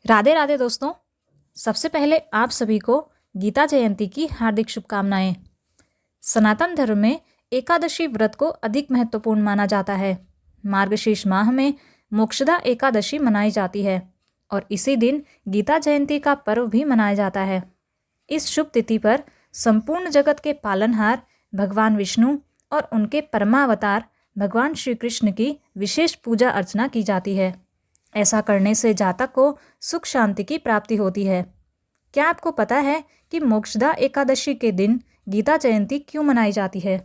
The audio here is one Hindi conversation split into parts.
राधे राधे दोस्तों। सबसे पहले आप सभी को गीता जयंती की हार्दिक शुभकामनाएं। सनातन धर्म में एकादशी व्रत को अधिक महत्वपूर्ण माना जाता है। मार्गशीर्ष माह में मोक्षदा एकादशी मनाई जाती है और इसी दिन गीता जयंती का पर्व भी मनाया जाता है। इस शुभ तिथि पर संपूर्ण जगत के पालनहार भगवान विष्णु और उनके परमावतार भगवान श्री कृष्ण की विशेष पूजा अर्चना की जाती है। ऐसा करने से जातक को सुख शांति की प्राप्ति होती है। क्या आपको पता है कि मोक्षदा एकादशी के दिन गीता जयंती क्यों मनाई जाती है?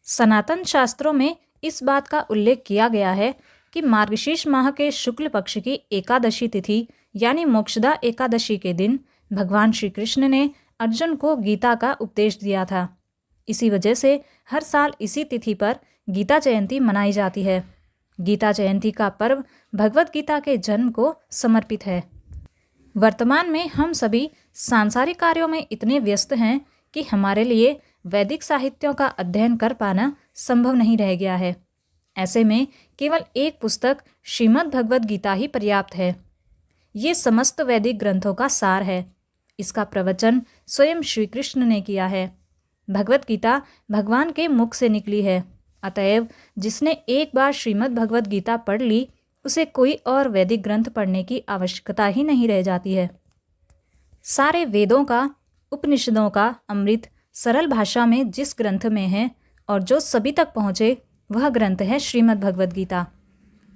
सनातन शास्त्रों में इस बात का उल्लेख किया गया है कि मार्गशीर्ष माह के शुक्ल पक्ष की एकादशी तिथि यानी मोक्षदा एकादशी के दिन भगवान श्री कृष्ण ने अर्जुन को गीता का उपदेश दिया था। इसी वजह से हर साल इसी तिथि पर गीता जयंती मनाई जाती है। गीता जयंती का पर्व भगवत गीता के जन्म को समर्पित है। वर्तमान में हम सभी सांसारिक कार्यों में इतने व्यस्त हैं कि हमारे लिए वैदिक साहित्यों का अध्ययन कर पाना संभव नहीं रह गया है। ऐसे में केवल एक पुस्तक श्रीमद् भगवद गीता ही पर्याप्त है। ये समस्त वैदिक ग्रंथों का सार है। इसका प्रवचन स्वयं श्री कृष्ण ने किया है। भगवत गीता भगवान के मुख से निकली है। अतएव जिसने एक बार श्रीमद् भगवद गीता पढ़ ली उसे कोई और वैदिक ग्रंथ पढ़ने की आवश्यकता ही नहीं रह जाती है। सारे वेदों का, उपनिषदों का अमृत सरल भाषा में जिस ग्रंथ में है और जो सभी तक पहुँचे वह ग्रंथ है श्रीमद् भगवद गीता।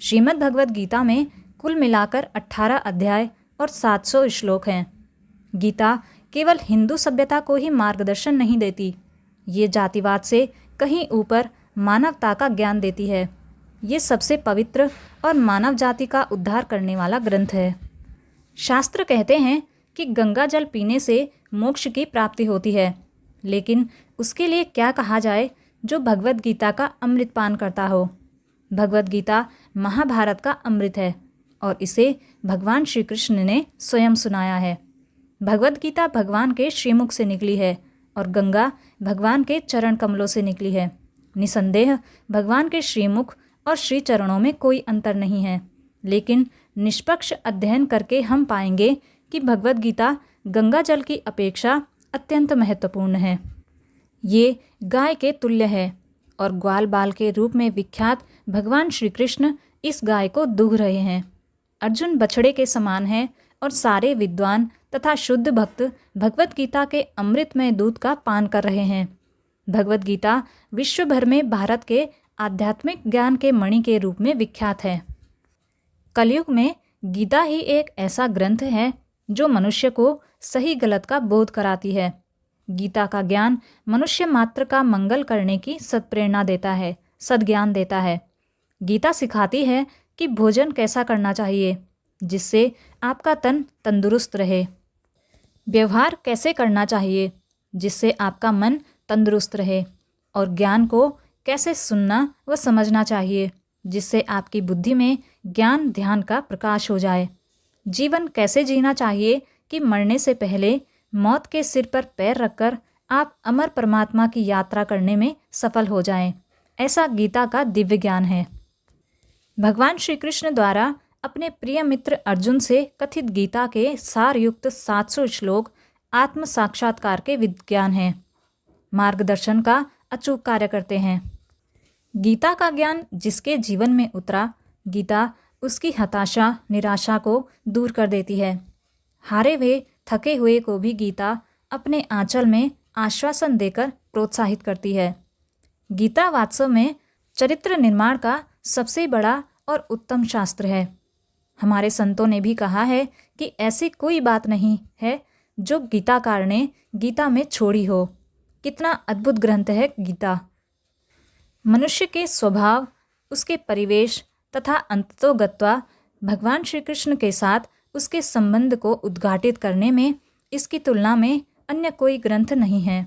श्रीमद् भगवद गीता में कुल मिलाकर 18 अध्याय और 700 श्लोक हैं। गीता केवल हिंदू सभ्यता को ही मार्गदर्शन नहीं देती, ये जातिवाद से कहीं ऊपर मानवता का ज्ञान देती है। ये सबसे पवित्र और मानव जाति का उद्धार करने वाला ग्रंथ है। शास्त्र कहते हैं कि गंगा जल पीने से मोक्ष की प्राप्ति होती है, लेकिन उसके लिए क्या कहा जाए जो भगवद गीता का अमृत पान करता हो। भगवद गीता महाभारत का अमृत है और इसे भगवान श्री कृष्ण ने स्वयं सुनाया है। भगवद गीता भगवान के श्रीमुख से निकली है और गंगा भगवान के चरण कमलों से निकली है। निसंदेह भगवान के श्रीमुख और श्री चरणों में कोई अंतर नहीं है, लेकिन निष्पक्ष अध्ययन करके हम पाएंगे कि भगवद गीता गंगा जल की अपेक्षा अत्यंत महत्वपूर्ण है। ये गाय के तुल्य है और ग्वाल बाल के रूप में विख्यात भगवान श्री कृष्ण इस गाय को दूह रहे हैं। अर्जुन बछड़े के समान है और सारे विद्वान तथा शुद्ध भक्त भगवद गीता के अमृतमय दूध का पान कर रहे हैं। भगवद गीता विश्व भर में भारत के आध्यात्मिक ज्ञान के मणि के रूप में विख्यात है। कलयुग में गीता ही एक ऐसा ग्रंथ है जो मनुष्य को सही गलत का बोध कराती है। गीता का ज्ञान मनुष्य मात्र का मंगल करने की सत्प्रेरणा देता है, सद्ज्ञान देता है। गीता सिखाती है कि भोजन कैसा करना चाहिए जिससे आपका तन तंदुरुस्त रहे, व्यवहार कैसे करना चाहिए जिससे आपका मन तंदुरुस्त रहे, और ज्ञान को कैसे सुनना व समझना चाहिए जिससे आपकी बुद्धि में ज्ञान ध्यान का प्रकाश हो जाए। जीवन कैसे जीना चाहिए कि मरने से पहले मौत के सिर पर पैर रखकर आप अमर परमात्मा की यात्रा करने में सफल हो जाएं। ऐसा गीता का दिव्य ज्ञान है। भगवान श्री कृष्ण द्वारा अपने प्रिय मित्र अर्जुन से कथित गीता के सारयुक्त 700 श्लोक आत्म साक्षात्कार के विज्ञान हैं, मार्गदर्शन का अचूक कार्य करते हैं। गीता का ज्ञान जिसके जीवन में उतरा, गीता उसकी हताशा निराशा को दूर कर देती है। हारे हुए थके हुए को भी गीता अपने आंचल में आश्वासन देकर प्रोत्साहित करती है। गीता वास्तव में चरित्र निर्माण का सबसे बड़ा और उत्तम शास्त्र है। हमारे संतों ने भी कहा है कि ऐसी कोई बात नहीं है जो गीताकार ने गीता में छोड़ी हो। कितना अद्भुत ग्रंथ है गीता। मनुष्य के स्वभाव, उसके परिवेश तथा अंततोगत्वा भगवान श्री कृष्ण के साथ उसके संबंध को उद्घाटित करने में इसकी तुलना में अन्य कोई ग्रंथ नहीं है।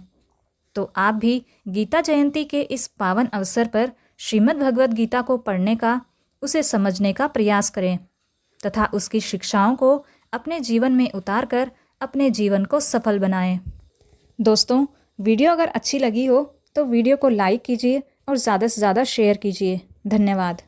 तो आप भी गीता जयंती के इस पावन अवसर पर श्रीमद् भगवद गीता को पढ़ने का, उसे समझने का प्रयास करें तथा उसकी शिक्षाओं को अपने जीवन में उतार कर अपने जीवन को सफल बनाएं। दोस्तों, वीडियो अगर अच्छी लगी हो तो वीडियो को लाइक कीजिए और ज़्यादा से ज़्यादा शेयर कीजिए। धन्यवाद।